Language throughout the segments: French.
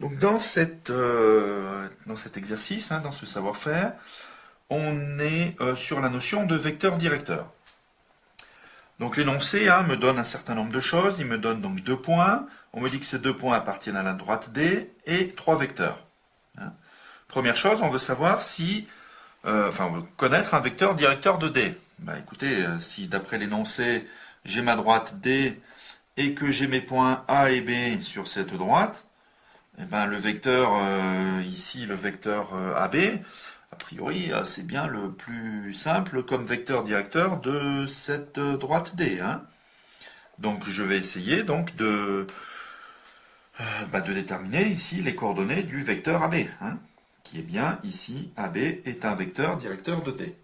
Donc dans cet exercice, dans ce savoir-faire, on est sur la notion de vecteur directeur. Donc l'énoncé me donne un certain nombre de choses. Il me donne donc 2 points. On me dit que ces 2 points appartiennent à la droite D et 3 vecteurs. Première chose, on veut savoir si, on veut connaître un vecteur directeur de D. Écoutez, si d'après l'énoncé, j'ai ma droite D et que j'ai mes points A et B sur cette droite, le vecteur ici, le vecteur AB, a priori, c'est bien le plus simple comme vecteur directeur de cette droite D. Donc je vais essayer donc de déterminer ici les coordonnées du vecteur AB, qui est bien ici, AB est un vecteur directeur de D.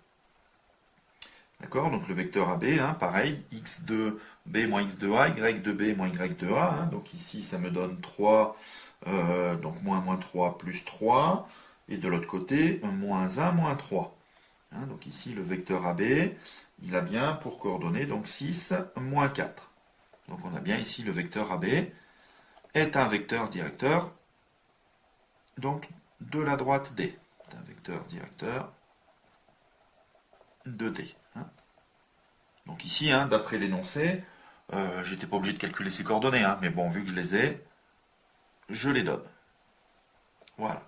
D'accord, donc le vecteur AB, pareil, x de B moins x de A, y de B moins y de A. Donc ici, ça me donne 3, donc moins 3 plus 3. Et de l'autre côté, moins 1 moins 3. Donc ici, le vecteur AB, il a bien pour coordonnées donc 6, moins 4. Donc on a bien ici le vecteur AB est un vecteur directeur donc de la droite D. C'est un vecteur directeur de D. Donc ici, d'après l'énoncé, j'étais pas obligé de calculer ces coordonnées, mais bon, vu que je les ai, je les donne. Voilà.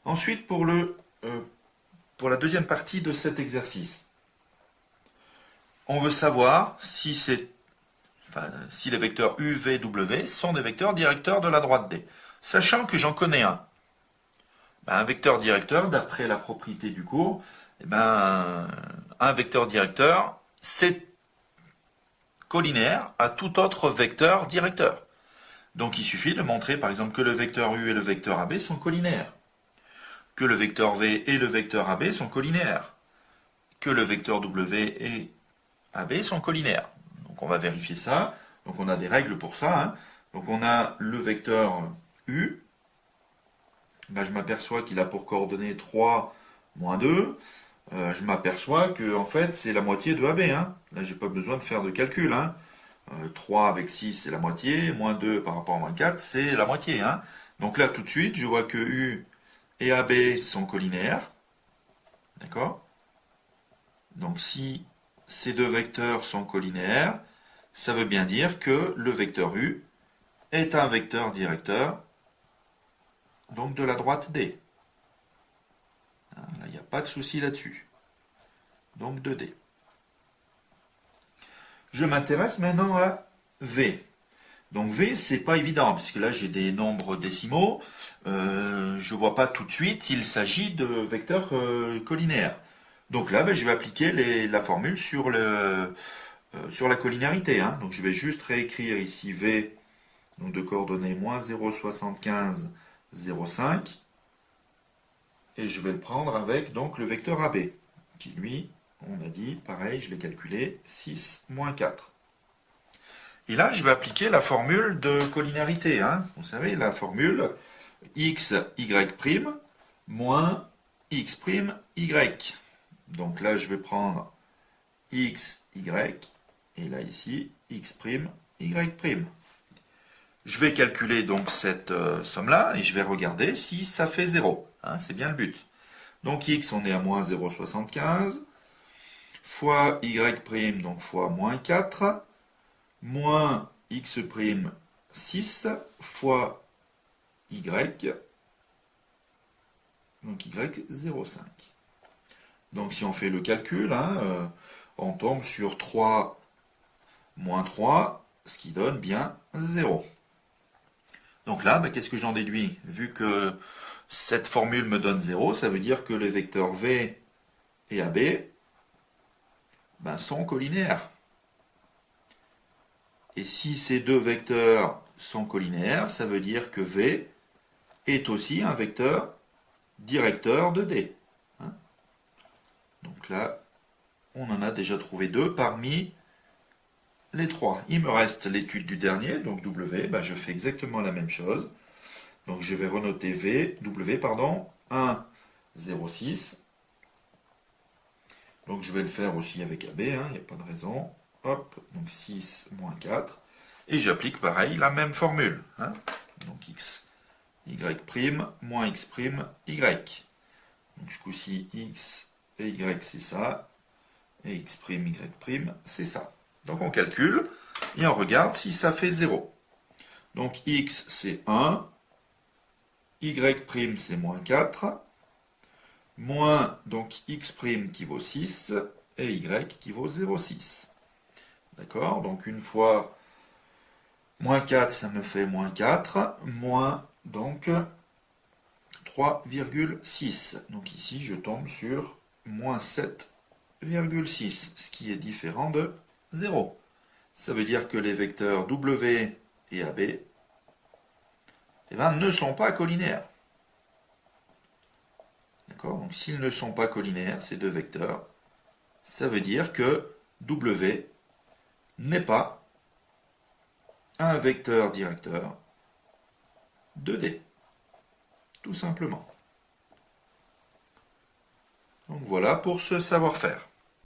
Ensuite, pour la deuxième partie de cet exercice, on veut savoir si les vecteurs U, V, W sont des vecteurs directeurs de la droite D. Sachant que j'en connais un. Un vecteur directeur, d'après la propriété du cours, un vecteur directeur, c'est collinéaire à tout autre vecteur directeur. Donc il suffit de montrer par exemple que le vecteur U et le vecteur AB sont collinaires, que le vecteur V et le vecteur AB sont collinaires, que le vecteur W et AB sont collinaires. Donc on va vérifier ça. Donc on a des règles pour ça. Donc on a le vecteur U. Je m'aperçois qu'il a pour coordonnées 3, moins 2. Je m'aperçois que en fait c'est la moitié de AB. Là j'ai pas besoin de faire de calcul. 3 avec 6 c'est la moitié, moins 2 par rapport à moins 4 c'est la moitié. Donc là tout de suite je vois que U et AB sont collinaires. D'accord? Donc si ces deux vecteurs sont collinaires, ça veut bien dire que le vecteur U est un vecteur directeur donc de la droite D. Là, il n'y a pas de souci là-dessus. Donc de D. Je m'intéresse maintenant à V. Donc V, c'est pas évident, puisque là j'ai des nombres décimaux. Je ne vois pas tout de suite s'il s'agit de vecteurs collinaires. Donc là, je vais appliquer la formule sur la collinarité. Donc je vais juste réécrire ici V, donc de coordonnées moins 0,75, 0,5. Et je vais le prendre avec donc le vecteur AB, qui lui, on a dit, pareil, je l'ai calculé, 6, moins 4. Et là, je vais appliquer la formule de collinarité. Vous savez, la formule x, y', moins x', y. Donc là, je vais prendre x, y, et là, ici, x', y'. Je vais calculer donc cette somme-là, et je vais regarder si ça fait 0. C'est bien le but. Donc x, on est à moins 0,75, fois y', donc fois moins 4, moins x', 6, fois y, donc y, 0,5. Donc si on fait le calcul, on tombe sur 3 moins 3, ce qui donne bien 0. Donc là, qu'est-ce que j'en déduis? Vu que cette formule me donne 0, ça veut dire que les vecteurs V et AB sont collinaires. Et si ces deux vecteurs sont collinaires, ça veut dire que V est aussi un vecteur directeur de D. Donc là, on en a déjà trouvé 2 parmi les 3. Il me reste l'étude du dernier, donc W, je fais exactement la même chose. Donc je vais renoter W, 1, 0, 6. Donc je vais le faire aussi avec AB, il n'y a pas de raison. Hop, donc 6 moins 4. Et j'applique pareil la même formule. Donc x, y', y' moins x', y. Donc ce coup-ci, x et y c'est ça, et x', y', c'est ça. Donc on calcule, et on regarde si ça fait 0. Donc x c'est 1, y' c'est moins 4, moins donc x' qui vaut 6, et y qui vaut 0,6. D'accord? Donc une fois moins 4, ça me fait moins 4, moins donc 3,6. Donc ici, je tombe sur moins 7,6, ce qui est différent de 0. Ça veut dire que les vecteurs W et AB ne sont pas collinaires. D'accord? Donc s'ils ne sont pas collinaires, ces deux vecteurs, ça veut dire que W n'est pas un vecteur directeur de D. Tout simplement. Donc voilà pour ce savoir-faire.